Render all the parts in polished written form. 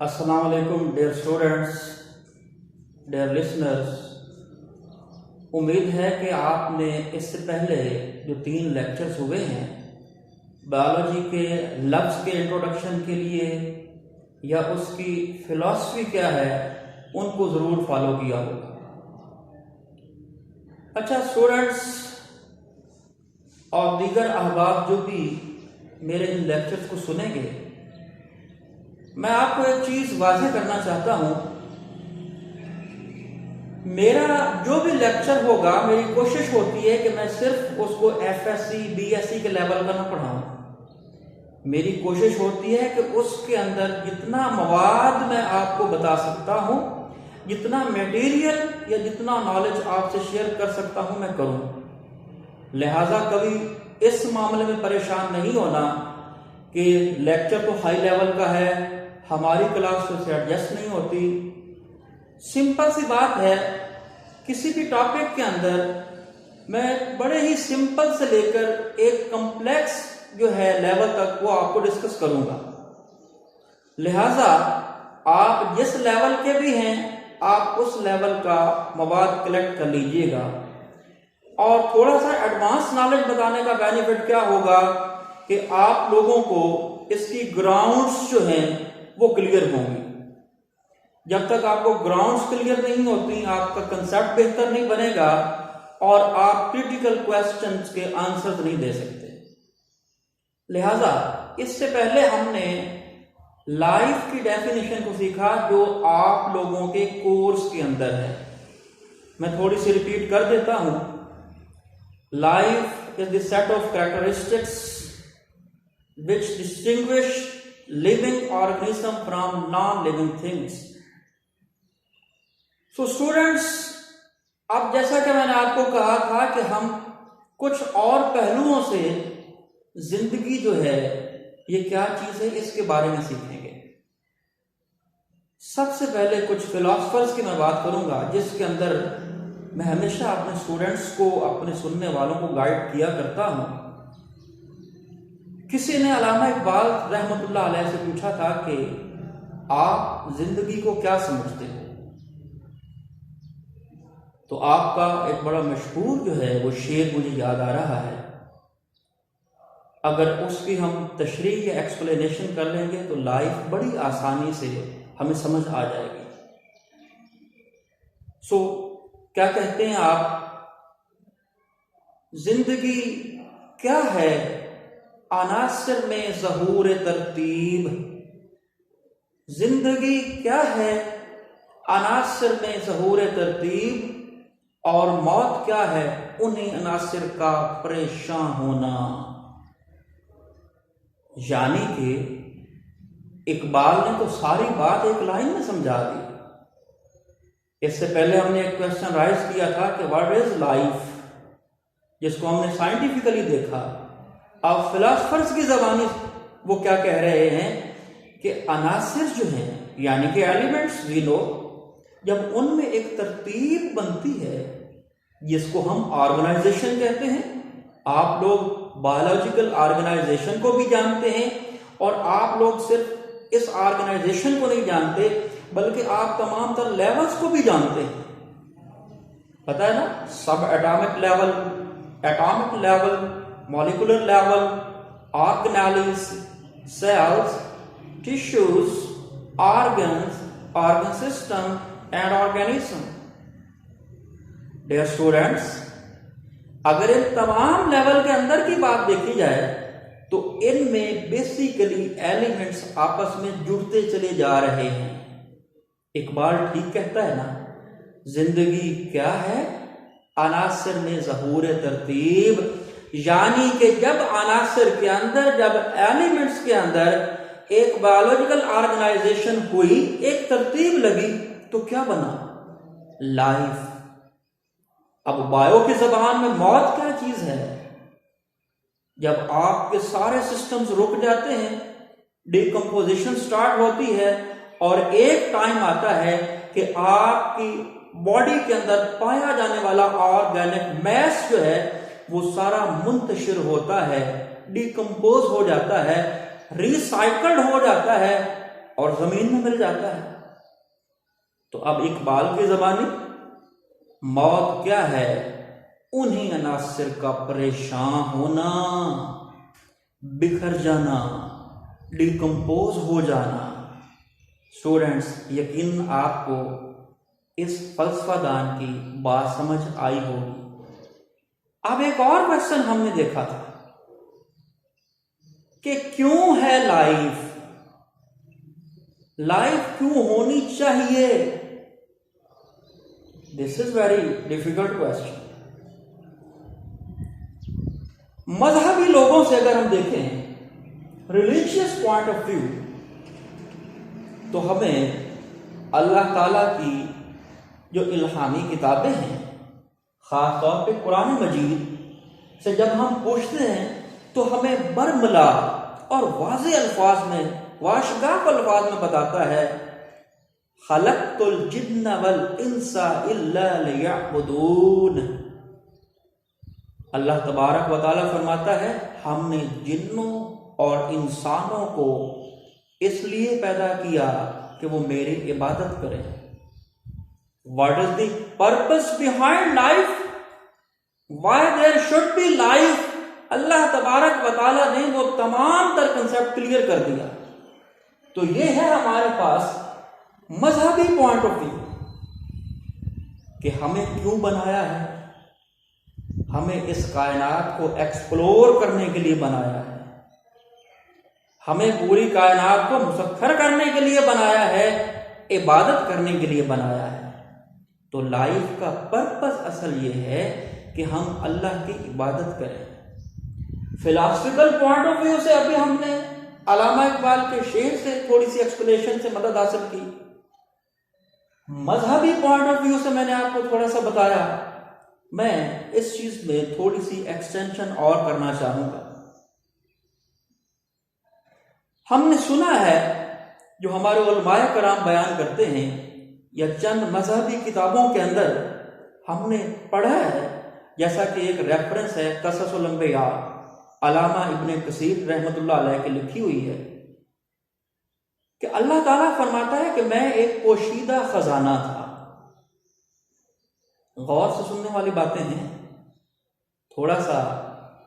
अस्सलाम वालेकुम dear students, dear listeners. उम्मीद है कि आपने इससे पहले जो 3 लेक्चर्स हुए हैं बायोलॉजी के लफ्ज़ के इंट्रोडक्शन के लिए या उसकी फ़िलॉसफी क्या है उनको ज़रूर फॉलो किया होगा। अच्छा स्टूडेंट्स और दीगर अहबाब जो भी मेरे इन लेक्चर्स को सुनेंगे, मैं आपको एक चीज़ वाज़ेह करना चाहता हूँ। मेरा जो भी लेक्चर होगा, मेरी कोशिश होती है कि मैं सिर्फ उसको FSc BSc के लेवल का ना पढ़ाऊँ। मेरी कोशिश होती है कि उसके अंदर जितना मवाद मैं आपको बता सकता हूँ, जितना मटेरियल या जितना नॉलेज आपसे शेयर कर सकता हूँ मैं करूँ। लिहाजा कभी इस मामले में परेशान नहीं होना कि लेक्चर तो हाई लेवल का है, हमारी क्लास तो से एडजस्ट नहीं होती। सिंपल सी बात है, किसी भी टॉपिक के अंदर मैं बड़े ही सिंपल से लेकर एक कॉम्प्लेक्स जो है लेवल तक वो आपको डिस्कस करूंगा। लिहाजा आप जिस लेवल के भी हैं, आप उस लेवल का मवाद कलेक्ट कर लीजिएगा। और थोड़ा सा एडवांस नॉलेज बताने का बेनिफिट क्या होगा कि आप लोगों को इसकी ग्राउंड्स जो हैं वो क्लियर होंगी। जब तक आपको ग्राउंड्स क्लियर नहीं होती, आपका कंसेप्ट बेहतर नहीं बनेगा और आप क्रिटिकल क्वेश्चंस के आंसर्स नहीं दे सकते। लिहाजा इससे पहले हमने लाइफ की डेफिनेशन को सीखा जो आप लोगों के कोर्स के अंदर है। मैं थोड़ी सी रिपीट कर देता हूं। Life is the set of characteristics which distinguish living organism from non-living things. So students, अब जैसा कि मैंने आपको कहा था कि हम कुछ और पहलुओं से जिंदगी जो है ये क्या चीज है इसके बारे में सीखेंगे। सबसे पहले कुछ फिलोसफर्स की मैं बात करूंगा जिसके अंदर मैं हमेशा अपने स्टूडेंट्स को, अपने सुनने वालों को गाइड किया करता हूं। किसी ने अल्लामा इकबाल रहमतुल्लाह अलैह से पूछा था कि आप जिंदगी को क्या समझते हो, तो आपका एक बड़ा मशहूर जो है वो शेर मुझे याद आ रहा है। अगर उसकी हम तशरीह या एक्सप्लेनेशन कर लेंगे तो लाइफ बड़ी आसानी से हमें समझ आ जाएगी। क्या कहते हैं आप, जिंदगी क्या है अनासर में ज़हूर तरतीब। जिंदगी क्या है अनासर में ज़हूर तरतीब, और मौत क्या है उन्हीं अनासर का परेशान होना। यानी कि इकबाल ने तो सारी बात एक लाइन में समझा दी। इससे पहले हमने एक क्वेश्चन राइज किया था कि व्हाट इज लाइफ, जिसको हमने साइंटिफिकली देखा। अब फिलोसफर्स की जबानी वो क्या कह रहे हैं कि अनासिर जो हैं यानी कि एलिमेंट्स वी नो, जब उनमें एक तरतीब बनती है जिसको हम ऑर्गेनाइजेशन कहते हैं। आप लोग बायोलॉजिकल ऑर्गेनाइजेशन को भी जानते हैं और आप लोग सिर्फ इस ऑर्गेनाइजेशन को नहीं जानते बल्कि आप तमाम तर लेवल्स को भी जानते हैं। पता है ना, सब atomic level, atomic level, molecular level, organelles, cells, tissues, organs, organ system and organism. Dear students, अगर इन तमाम लेवल के अंदर की बात देखी जाए तो इनमें बेसिकली एलिमेंट्स आपस में जुड़ते चले जा रहे हैं। इकबाल ठीक कहता है ना, जिंदगी क्या है अनासर में ज़हूर तरतीब। यानी कि जब अनासर के अंदर, जब एलिमेंट्स के अंदर एक बायोलॉजिकल ऑर्गेनाइजेशन हुई, एक तरतीब लगी, तो क्या बना, लाइफ। अब बायो की जबान में मौत क्या चीज है? जब आपके सारे सिस्टम्स रुक जाते हैं, डिकम्पोजिशन स्टार्ट होती है और एक टाइम आता है कि आपकी बॉडी के अंदर पाया जाने वाला ऑर्गेनिक मैस जो है वो सारा मुंतशिर होता है, डिकम्पोज हो जाता है, रिसाइकल्ड हो जाता है और जमीन में मिल जाता है। तो अब इकबाल की ज़बानी मौत क्या है? उन्हीं अनासिर का परेशान होना, बिखर जाना, डिकम्पोज हो जाना। स्टूडेंट्स, यकीन आपको इस फलसफादान की बात समझ आई होगी। अब एक और क्वेश्चन हमने देखा था कि क्यों है लाइफ, लाइफ क्यों होनी चाहिए? This is very difficult question. मजहबी लोगों से अगर हम देखें, रिलीजियस पॉइंट ऑफ व्यू, तो हमें अल्लाह ताला की जो इल्हामी किताबें हैं, खास तौर पे कुरान मजीद से जब हम पूछते हैं तो हमें बरमला और वाज़े अल्फाज में, वाशगाफ अल्फाज में बताता है, खलक़तुल जिन्न वल इंसा इल्ला लियअबुदून। अल्लाह तबारक व तआला फरमाता है, हमने जिन्नों और इंसानों को इसलिए पैदा किया कि वो मेरी इबादत करें। What is the purpose behind life? Why there should be life? अल्लाह तबारक व तआला ने वो तमाम तर कंसेप्ट क्लियर कर दिया। तो ये है हमारे पास मजहबी पॉइंट ऑफ व्यू कि हमें क्यों बनाया है। हमें इस कायनात को एक्सप्लोर करने के लिए बनाया है, हमें पूरी कायनात को मुसख्खर करने के लिए बनाया है, इबादत करने के लिए बनाया है। तो लाइफ का पर्पस असल ये है कि हम अल्लाह की इबादत करें। फिलॉसफिकल पॉइंट ऑफ व्यू से अभी हमने अल्लामा इकबाल के शेर से थोड़ी सी एक्सप्लेनेशन से मदद हासिल की। मजहबी पॉइंट ऑफ व्यू से मैंने आपको थोड़ा सा बताया। मैं इस चीज में थोड़ी सी एक्सटेंशन और करना चाहूंगा। हमने सुना है, जो हमारे उलमाए कराम बयान करते हैं, या चंद मजहबी किताबों के अंदर हमने पढ़ा है, जैसा कि एक रेफरेंस है क़ससुल अंबिया, अल्लामा इब्ने कसीर रहमतुल्लाह अलैह की लिखी हुई है, कि अल्लाह ताला फरमाता है कि मैं एक पोशीदा खजाना था। गौर से सुनने वाली बातें हैं, थोड़ा सा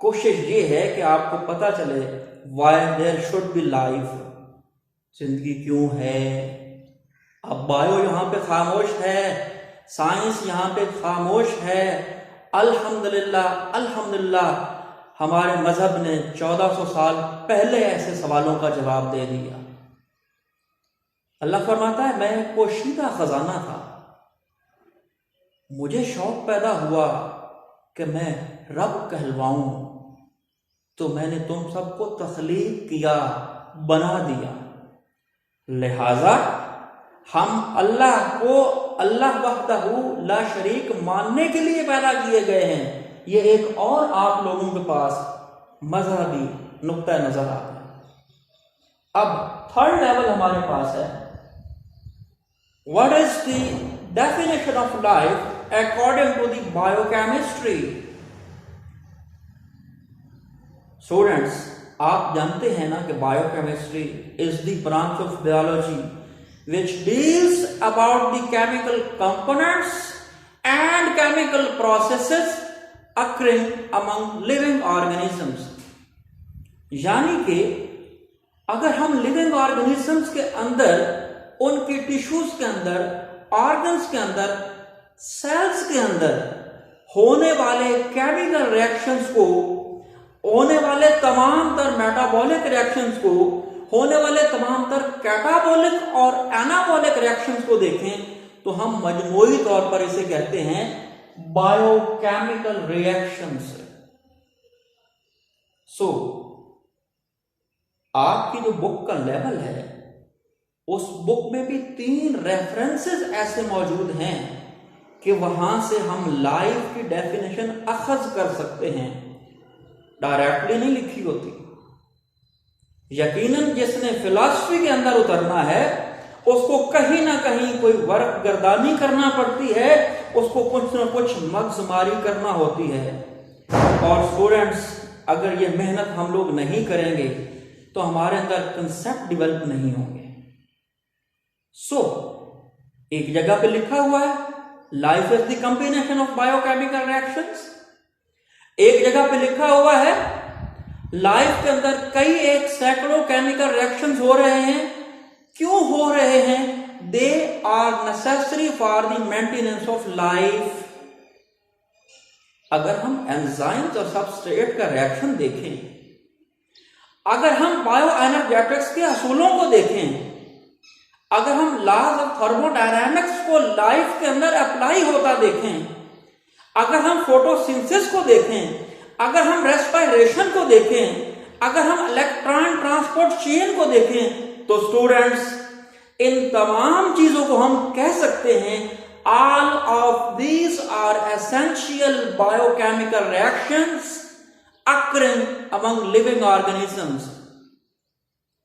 कोशिश ये है कि आपको पता चले why there should be life, जिंदगी क्यों है। अब बायो यहाँ पे खामोश है, साइंस यहाँ पे खामोश है। अल्हम्दुलिल्लाह, अल्हम्दुलिल्लाह हमारे मजहब ने 1400 साल पहले ऐसे सवालों का जवाब दे दिया। अल्लाह फरमाता है, मैं पोशीदा खजाना था, मुझे शौक पैदा हुआ कि मैं रब कहलवाऊं, तो मैंने तुम सबको तख्लीक किया, बना दिया। लिहाजा हम अल्लाह को अल्लाह वहदहू ला शरीक मानने के लिए पैदा किए गए हैं। ये एक और आप लोगों के पास मजहबी नुक्ता नजर आता है। अब थर्ड लेवल हमारे पास है, what is the definition of life according to the biochemistry। Students, आप जानते हैं ना कि biochemistry is the branch of biology which deals about the chemical components and chemical processes occurring among living organisms। यानी कि अगर हम लिविंग ऑर्गेनिजम्स के अंदर, उनके टिश्यूज के अंदर, ऑर्गन्स के अंदर, सेल्स के अंदर होने वाले केमिकल रिएक्शंस को, होने वाले तमाम तर मेटाबॉलिक रिएक्शंस को, होने वाले तमाम तर कैटाबॉलिक और एनाबॉलिक रिएक्शंस को देखें, तो हम मजमूई तौर पर इसे कहते हैं बायोकेमिकल रिएक्शंस। सो आपकी जो बुक का लेवल है, उस बुक में भी 3 रेफरेंसेस ऐसे मौजूद हैं कि वहां से हम लाइफ की डेफिनेशन अखज कर सकते हैं, डायरेक्टली नहीं लिखी होती। यकीनन जिसने फिलॉसफी के अंदर उतरना है, उसको कहीं ना कहीं कोई वर्क गर्दानी करना पड़ती है, उसको कुछ ना कुछ मगजमारी करना होती है। और स्टूडेंट्स, अगर ये मेहनत हम लोग नहीं करेंगे तो हमारे अंदर कंसेप्ट डेवलप नहीं होंगे। सो एक जगह पे लिखा हुआ है life is the combination of biochemical reactions, एक जगह पे लिखा हुआ है लाइफ के अंदर कई एक सैकड़ों केमिकल रिएक्शंस हो रहे हैं। क्यों हो रहे हैं? They are necessary for the maintenance of life. अगर हम एंजाइम्स और सबस्ट्रेट का रिएक्शन देखें, अगर हम बायोएनर्जेटिक्स के असूलों को देखें, अगर हम लॉज ऑफ थर्मोडायनामिक्स को लाइफ के अंदर अप्लाई होता देखें, अगर हम फोटोसिंथेसिस को देखें, अगर हम रेस्पिरेशन को देखें, अगर हम इलेक्ट्रॉन ट्रांसपोर्ट चेन को देखें, तो स्टूडेंट्स इन तमाम चीजों को हम कह सकते हैं all of these are essential biochemical reactions occurring among living organisms।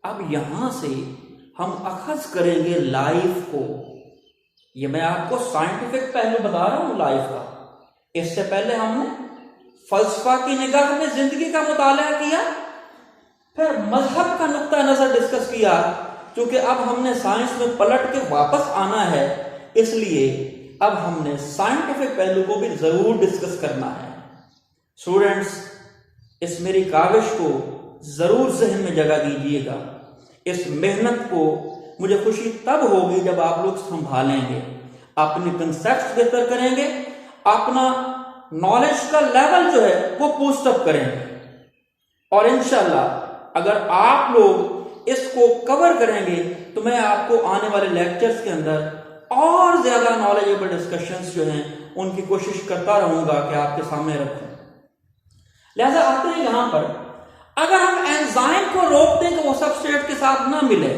अब यहां से हम अखज करेंगे लाइफ को। ये मैं आपको साइंटिफिक पहलू बता रहा हूं लाइफ का। इससे पहले हमने फलसफा की निगाह में जिंदगी का मुताला किया, फिर मजहब का नुक्ता नजर डिस्कस किया। क्योंकि अब हमने साइंस में पलट के वापस आना है, इसलिए अब हमने साइंटिफिक पहलू को भी जरूर डिस्कस करना है। स्टूडेंट्स, इस मेरी काविश को जरूर जहन में जगह दीजिएगा। इस मेहनत को मुझे खुशी तब होगी जब आप लोग संभालेंगे, अपने कंसेप्ट बेहतर करेंगे, अपना नॉलेज का लेवल जो है वो बूस्ट अप करेंगे। और इंशाल्लाह अगर आप लोग इसको कवर करेंगे तो मैं आपको आने वाले लेक्चर्स के अंदर और ज्यादा नॉलेजेबल डिस्कशंस जो हैं उनकी कोशिश करता रहूंगा कि आपके सामने रखूं। लिहाजा आते हैं यहां पर, अगर हम एंजाइम को रोक दें तो वो सबस्ट्रेट के साथ ना मिले,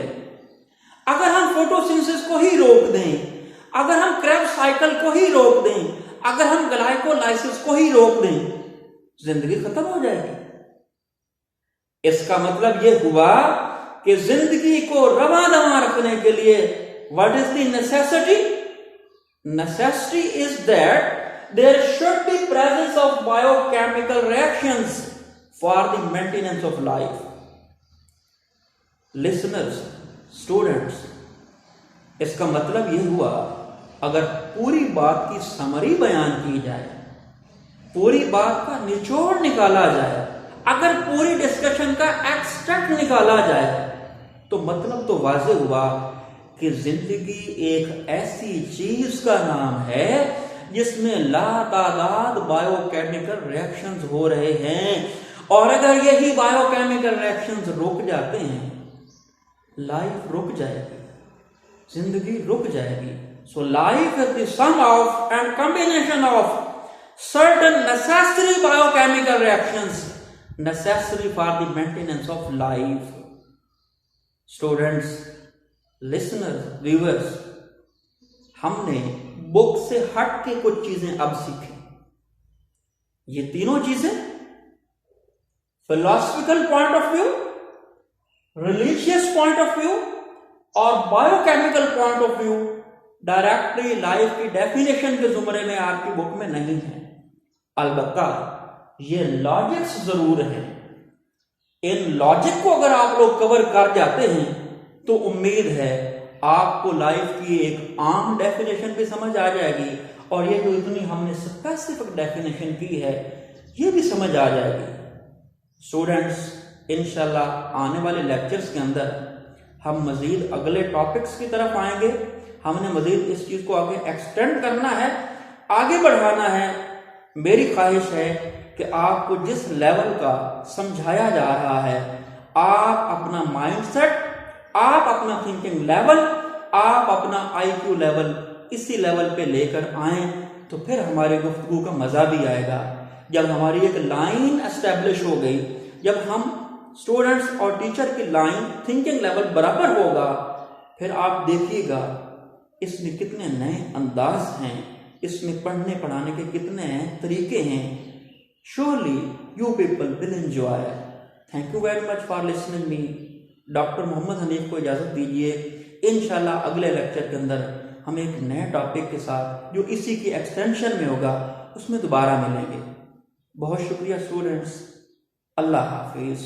अगर हम फोटोसिंथेसिस को ही रोक दें, अगर हम क्रेब्स साइकिल को ही रोक दें, अगर हम ग्लाइकोलाइसिस को ही रोक दें, जिंदगी खत्म हो जाएगी। इसका मतलब यह हुआ कि जिंदगी को रवा दवा रखने के लिए what is the necessity? Necessity is that there should be presence of biochemical reactions for the maintenance of life। Listeners, students, इसका मतलब यह हुआ, अगर पूरी बात की समरी बयान की जाए, पूरी बात का निचोड़ निकाला जाए, अगर पूरी डिस्कशन का एक्सट्रैक्ट निकाला जाए, तो मतलब तो वाज़ेह हुआ कि जिंदगी एक ऐसी चीज का नाम है जिसमें लातादाद बायोकेमिकल रिएक्शंस हो रहे हैं। और अगर यही बायोकेमिकल रिएक्शंस रुक जाते हैं, लाइफ रुक जाएगी, जिंदगी रुक जाएगी। So life is the sum of and combination of certain necessary biochemical reactions necessary for the maintenance of life. Students, listeners, viewers, हमने बुक से हट के कुछ चीजें अब सीखें। ये तीनों चीजें philosophical point of view, religious point of view और biochemical point of view directly life की डेफिनेशन के जुमरे में आपकी बुक में नहीं है। अलबत्ता ये लॉजिक्स जरूर हैं। इन लॉजिक को अगर आप लोग कवर कर जाते हैं तो उम्मीद है आपको लाइफ की एक आम डेफिनेशन भी समझ आ जाएगी, और ये जो इतनी हमने स्पेसिफिक डेफिनेशन की है ये भी समझ आ जाएगी। स्टूडेंट्स, इंशाल्लाह आने वाले लेक्चर्स के अंदर हम मजीद अगले टॉपिक्स की तरफ आएंगे। हमने मजीद इस चीज को आगे एक्सटेंड करना है, आगे बढ़ाना है। मेरी ख्वाहिश है कि आपको जिस लेवल का समझाया जा रहा है, आप अपना माइंडसेट, आप अपना थिंकिंग लेवल, आप अपना IQ लेवल इसी लेवल पे लेकर आए तो फिर हमारी गुफ्तगू का मजा भी आएगा। जब हमारी एक लाइन एस्टेब्लिश हो गई, जब हम स्टूडेंट्स और टीचर की लाइन थिंकिंग लेवल बराबर होगा, फिर आप देखिएगा इसमें कितने नए अंदाज हैं, इसमें पढ़ने पढ़ाने के कितने तरीके हैं। Surely you people will enjoy. Thank you very much for listening me. Doctor Mohammad Hanif को इजाज़त दीजिए। इंशाल्लाह अगले लेक्चर के अंदर हम एक नए टॉपिक के साथ जो इसी की एक्सटेंशन में होगा उसमें दोबारा मिलेंगे। बहुत शुक्रिया स्टूडेंट्स। अल्लाह हाफिज़।